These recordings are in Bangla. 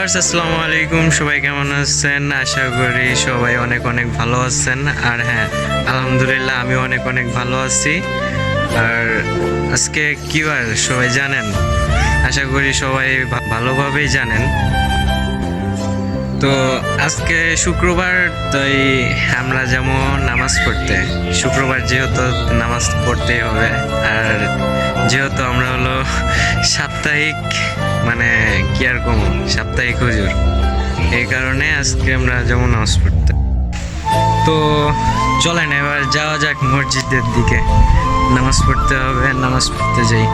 ভিউয়ার্স আসসালামু আলাইকুম, সবাই কেমন আছেন? আশা করি সবাই অনেক অনেক ভালো আছেন। আর হ্যাঁ, আলহামদুলিল্লাহ আমি অনেক অনেক ভালো আছি। আর আজকে কি বার সবাই জানেন? আশা করি সবাই ভালোভাবেই জানেন। তো আজকে শুক্রবার, তাই আমরা যেমন নামাজ পড়তে, শুক্রবার যেহেতু নামাজ পড়তেই হবে। আর যেহেতু আমরা হলো সাপ্তাহিক, মানে কি আর কম, সাপ্তাহিক হুজুর, এই কারণে আজকে আমরা যেমন নামাজ পড়তে। তো চলেন এবার যাওয়া যাক মসজিদের দিকে। নামাজ পড়তে হবে, নামাজ পড়তে যাই।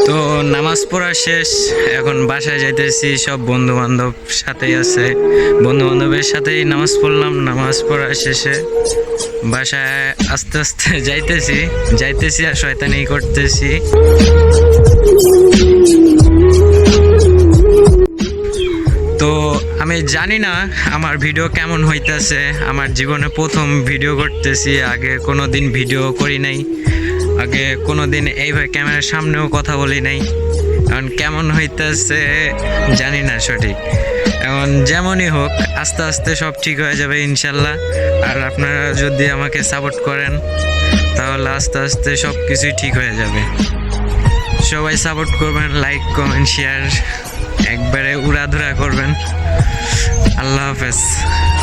তো নামাজ পড়া শেষ, এখন বাসায় যাইতেছি। সব বন্ধু বান্ধব সাথেই আছে, বন্ধু বান্ধবের সাথেই নামাজ পড়লাম। নামাজ পড়া শেষে বাসায় আস্তে আস্তে যাইতেছি আর শয়তানি করতেছি। তো আমি জানি না আমার ভিডিও কেমন হইতেছে। আমার জীবনে প্রথম ভিডিও করতেছি, আগে কোনো দিন ভিডিও করি নাই, আগে কোনো দিন এইভাবে ক্যামেরার সামনেও কথা বলি নাই। এখন কেমন হইতেছে জানি না সঠিক। এখন যেমনই হোক, আস্তে আস্তে সব ঠিক হয়ে যাবে ইনশাল্লাহ। আর আপনারা যদি আমাকে সাপোর্ট করেন তাহলে আস্তে আস্তে সব কিছুই ঠিক হয়ে যাবে। সবাই সাপোর্ট করবেন, লাইক কমেন্ট শেয়ার একবারে উড়াধুরা করবেন। আল্লাহ হাফেজ,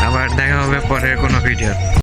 আবার দেখা হবে পরের কোনো ভিডিও।